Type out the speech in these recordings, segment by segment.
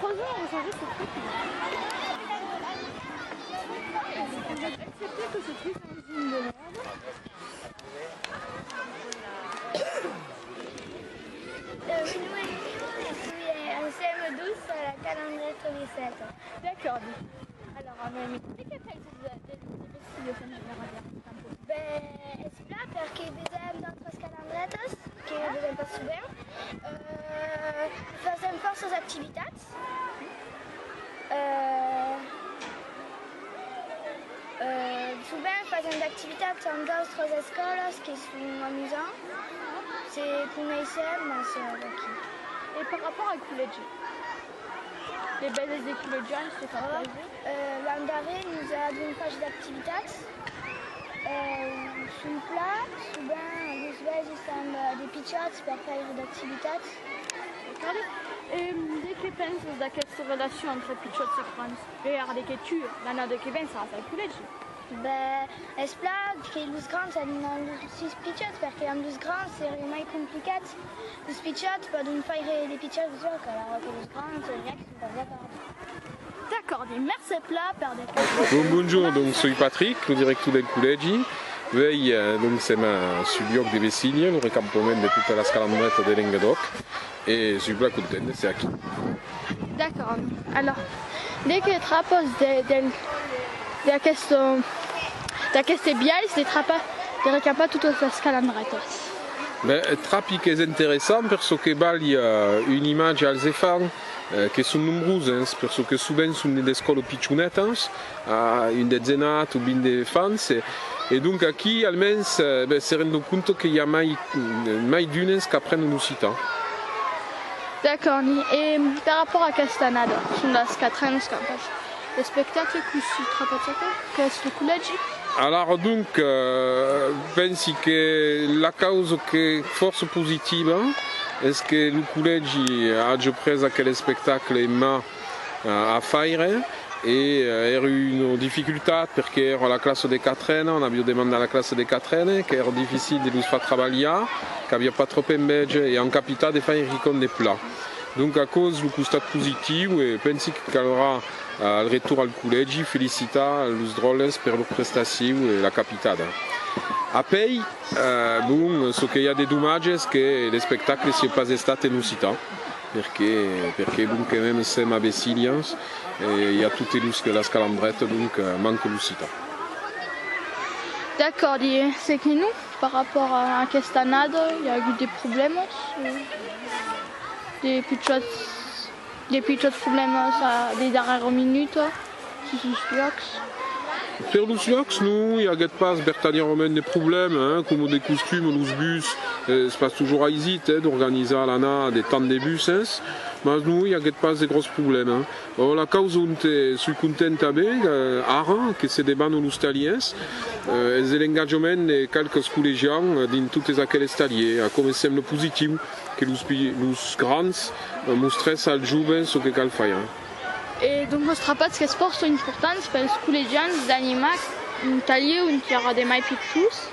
malheureusement, on va changer ce truc. On va accepter que ce truc est une usine de merde. Oui, en CM12 à la calandrette au lycée. D'accord. Alors, mais che pensi dei vestiti che andiamo a vedere in campo? Ben, es plat perché bisogna d'altres calandretes que bisogna pas souvent. Fazem forces activitats. Souvent fazem d'activitats en d'autres escoles qui sont amusants. C'est coneixem massa d'aquí. Et par rapport al col·legi? Les belles des col·legians, c'est pas L'any darrer, nous avons une page d'activitats. Sunt pla, souvent, les veges sont des pitchots per faire d'activitats. E che pensi d'aquesta relazione entre picciotti e grandi? Regardez che tu, l'année che viene, sarà al col·legi. Ben, es pla que los grands han sis pitchots perché amb los grands c'est mai complicat. Los pitchots poden faire des pitchots de joc, alors que los grands, c'est rien qui sont pas capables. D'accord, merci pla per des Bonjour, donc soy Patrick, le directeur del collegi. Vei donc siamo sul lloc de Vessiglia, il recampament de tutta la scalandretta de Languedoc e soy pla content de ser aquí. D'accord, alors, dès que trapos d'aqueste biais, de trapa de recampa tutte le scalandrettes. Ben, trapi che è interessant perché bali un'immagine als efans che sono nombreuses, perché souvent sono delle scuole piccionettes, une dezzina o 20 fans, e donc aquí almeno si rendono conto che hi ha mai d'unes che apprendono l'occità. D'accord, et par rapport à Castanada, sur la Scatrenos Campage, le spectacle que si trapazzato, qu'est-ce que collegi? Alors donc, pensi che la causa che forse positiva è che il collegi ha già preso quel spettacolo a fare e era una difficoltà perché era la classe dei quattrini, on abbiamo demandato alla classe dei quattrini che era difficile di far lavorare, che aveva pas troppo invece e hanno capitato di fare con dei plats. Donc a cause du constat positivo e pensi che calora al ritorno al collegi felicita los drolles per la prestazione e la capitata. A poi, bon, so che hi ha dei dommages che lo spettacolo sia pas stato in città, perché bon, quand même siamo a Vessiglia e hi ha tutte le scalandrette, donc manque la città. D'accord, c'est que nous, par rapport à Castanada, il y a eu des problèmes, des petits problèmes des dernières minutes, sur ce llocs. Per los llocs no, hi ha pas vertadièrament de problèmes, com des costumes, los bus, es pas toujours aisit d'organitzar l'anada de tant de buses, mas no, hi ha pas de gros problèmes. La causa on soy content també, ara, que se deban los taliers, és l'engagement de quelques col·legians dins totes aquelles taliers, com sembla positiu que los grands mostrès als joves el que cal fer. Et donc, nos trapats que sport sont importants per els col·legians d'animar un taller on hi haurà des mai pitjos.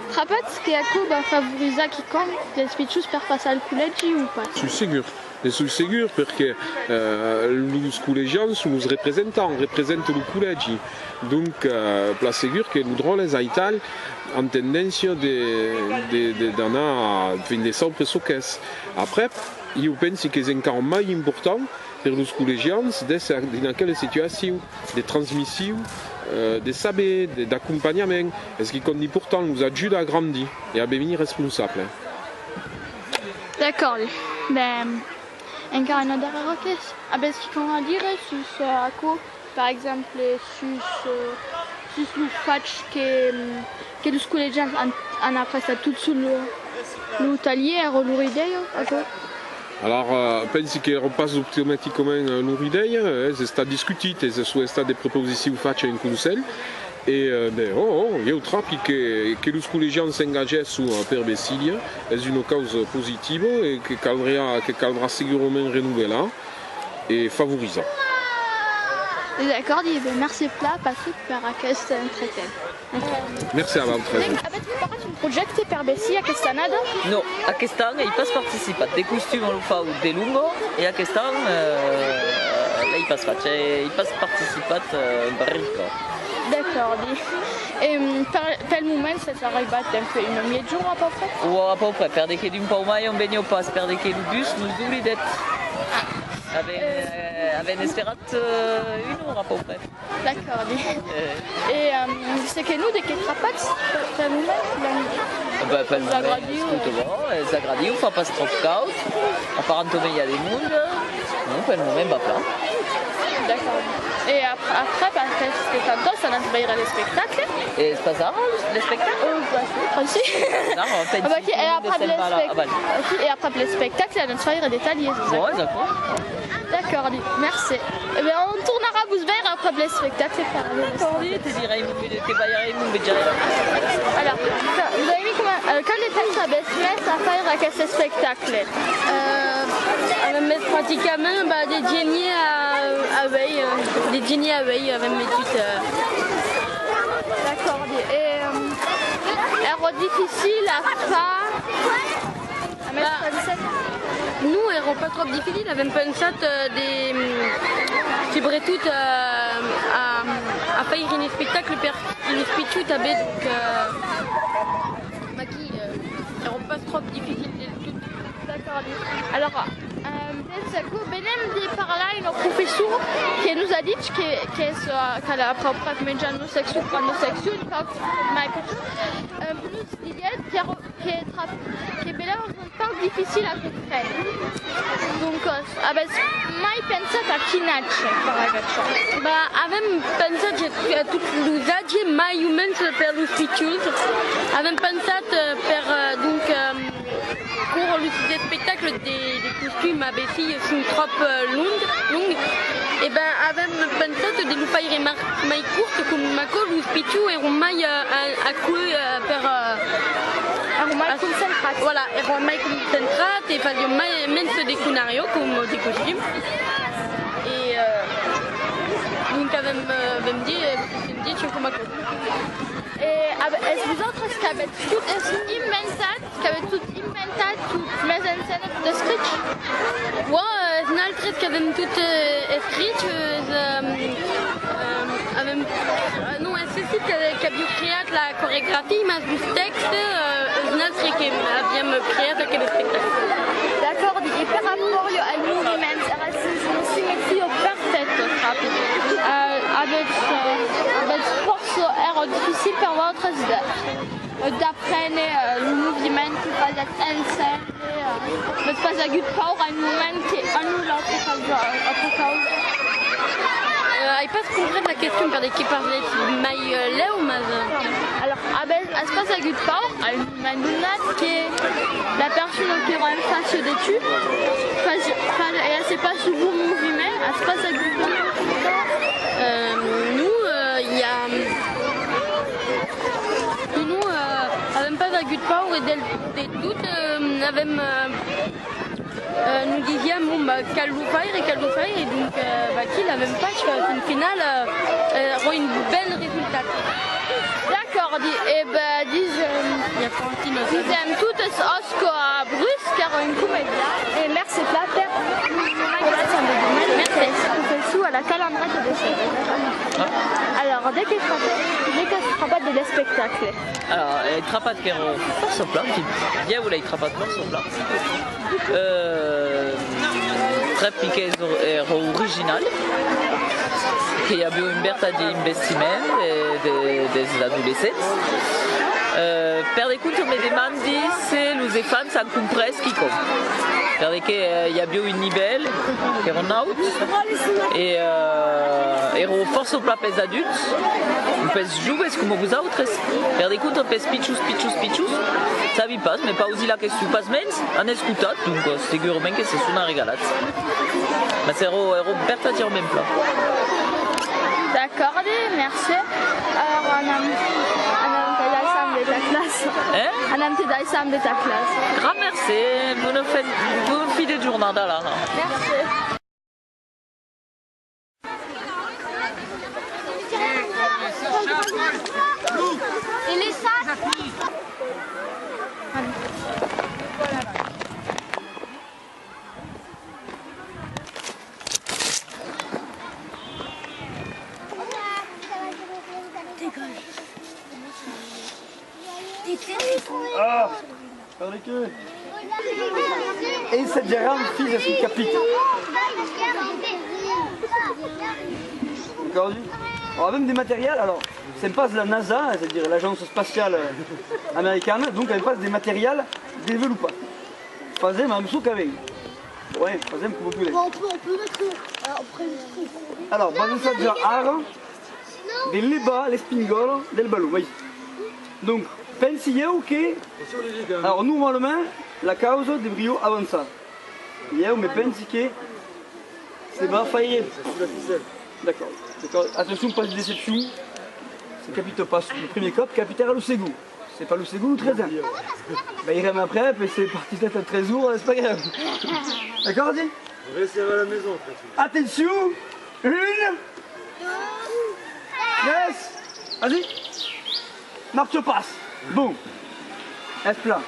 Trapats que va favoritzar quiconque dels pitjos per passar al col·legi o pas? Soy segur perché los col·legians sono los representant el col·legi. Donc, pla segur que el drolles a Ital en tendència d'anar fins de sempre soques. Après, io penso que és encara mai important per los col·legians d'ésser en aquella situació de transmissió, de saber, d'acompanyament, és que com important nous ajuda a grandir et a devenir responsable. D'accord, ben, encara una darrera question. Abbiamo a dire sur acco, par exemple, sur le fatch que los col·legians han après tout sur le taller o l'oridea, Alors, penso che non pas automaticamente l'idea, è stata discutita, sono state proposizioni fatte in Consiglio e io trovo che los col·legians si engagessero per Vessiglia è una causa positiva e che caldrà sicuramente rinnovare e favorizzare. D'accord, merci Patrick per aquest entretien. Merci a vosaltres. Avete preparato un progetto per Vessiglia quest'anno? No, aquest any hi pas participat. De costum lo fa de lungo e aquest any i pas faccia, i pas participat barrico. D'accord. E per il momento se arriva a tempo in un giorno a peu près? O a peu près, per de che d'un pau mai on venio pas, per de che il bus nous oublidet. Aven esperat une heure à peu près. D'accord. Et c'est que nous, de che trapats per il momento? Pel moment, Zagradiu fa pas trop caut, apparentment il y a des mondes, non, pel moment va plat. D'accord. Et après, parce que tantôt, ça nous verra les spectacles. Et c'est pas ça, les spectacles? Aussi. Non, on fait Et après les spectacles, on va faire des taliers. Ouais, d'accord. D'accord, merci. Eh bien, on tournera à Bousbert après les spectacles. D'accord, tu dirais que Bayern mon budget. Alors, vous avez mis quand les têtes à Besmès à faire avec ces spectacles? On va mettre pratiquement des génies à veille, avec mes toutes. D'accord. Et era difficile à faire à mettre à 17? Nous, ero pas trop difficile, avem pensat sobretot a faire un spectacle per il spicciu també, donc aquí ero pas trop difficile del tot. D'accord. Alors, benem de parlar un professor que nos a dit que la propra menjant nos secció, quan nos secció, un poc mai nos diguet que benem un poc difficile a comprendre. Donc, mai pensat a quin atge per això? Avem pensat que tot l'usatge mai o menys per los pitjors. Avem pensat per pour le spectacle des costumes à Bessie sont trop longues. Et ben avem pensat de nous faire mai courte com maco los pitjors ero mai a cul per mai concentrat. Voilà, ero mai concentrat e fazio mai menys de cunario com de costumes. Et donc avem dit com maco. Et vosaltres que avez tot inventat, tot més en scène de Scritch? Nosaltres que avem tot escrit, que havíeu creat la coreografia, mas els textos, nosaltres que havíem creat aquest espectacle. D'accord, et per rapport al moviment, era simetria perfecta, avec força era difficile per vosaltres d'apprendre le mouvement que faisait en scène, mais pas à gut paur un moment que annulat a causa. Ai pas comprendre la question per qui parlait mai leu, mas... Alors, es pas à gut paur, un moment donat que la personne qui era en face de tu, elle sait pas ce beau mouvement, es pas à gut paur. Nous, il y a... Avem pas agut paur e del tot, avem... nous disions cal ho faire, et donc qui l'avem pas, au final, aura un bel résultat. D'accord, et disem toutes osco a Bruce, car une comédia, et merci Plater. Merci. À la calandrette de ça. Alors, dès que je travaille de spectacle. Alors, il trapat che ero forse plat, bien vous l'avez trapat forse plat. Très piqué ero original. Che y avait une berta di investimento des adolescents. Per de conto me demandi se los fans han compres qui com. Perché y avait un nivell che ero naut e ero forse plat pes adults, pes joves come vosaltres. Per de conto pes pichus, sabi pas, mais pas aussi la question pas mens, han escutat, donc segurament que se sono regalat. Ma ero berta di même plat. D'accord, merci. Alors, on a de ta classe. On a de ta classe. Grand merci, bonne fille de journée là. Merci. Et les sacs? Ah, guarda che... E inseggeranno fisici, capito? D'accord. On a même des matériels, alors c'est pas de la NASA, c'est-à-dire l'agence spatiale américaine, donc elle passe des matériels développés. Fazem un suc avec. Ouais, fazem come pure. On peut mettre après le truc. Alors, basta già ara dell'eba le spingolo del ballo, vai. Donc, pensi io che... Alors, normalement, la causa devrait avancer. Io me pensi che c'est va faire... D'accord. Attention, pas de déception. C'est capite pas le premier cop, capitaire à l'Ossegou. C'est pas l'Ossegou ou 13 ans. Bah, il rêve après, puis c'est parti peut-être à 13 jours, c'est pas grave. D'accord, dis? On va essayer à la maison, en fait. Attention, 1, 2, 3, vas-y. Marche passe. Bon. Espla.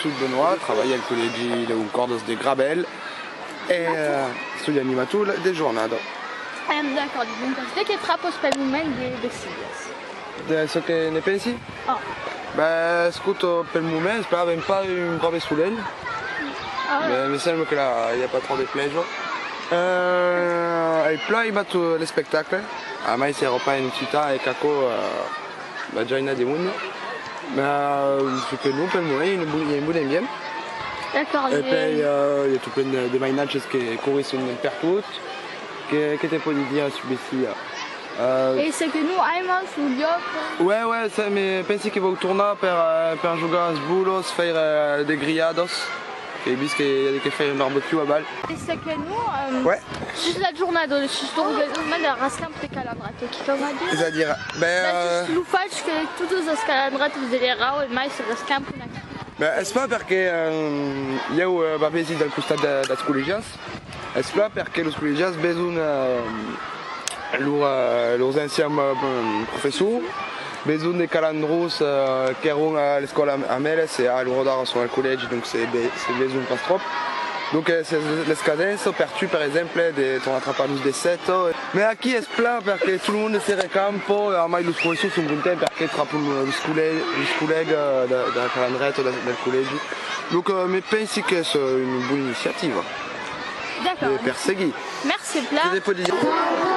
Sul Benoît, travaille al collegi un Cordos de Grabel e sugli animatori del giornata. D'accord, donc c'est che trappos per il momento de Silias. Adesso che ne pensi? Oh. Beh, scuto per il momento, speravo un po' un prove sull'el. Mais mi sembra che là, il n'y a pas trop de plaisir. E poi batto le spectacle. A mai si ero pas in città e caco già in Ademun. Mais ce que nous, per il momento, il y a un bon ambiance. D'accord. Et puis il y a tout plein de mainatges qui courent sur une pertout. Che te puoi dire celui-ci? Et c'est que nous, einmal sul gioco. Ouais, ça, mais pensi che va tornare per giocare a sbulos, faire des grillados, e bis che fare un barbecue a bal. Et c'est que nous, Ouais. juste la giornata, juste organizzare rascamp de calandrato, che come dire? C'est-à-dire, Lo faccio che tutti os calandrato dell'erao e mai si rascamp una. è pas perché io va vesi dal costat das collegias, è pas perché los collegias besoin leurs anciens professeurs, besoin de calandros che erano all'escola a Meles e a loro sono al collegio, donc c'est besoin pas trop. Donc les cadences perçues par exemple de ton attrapalus de 7. Mais aquí es plein perché tout le monde si recampo e ormai los professori sono contenti perché trappano los colleghi da calandretto del collegio. Donc mi pensi che è una buona iniziativa. D'accord. Per seguire. Merci, Plat.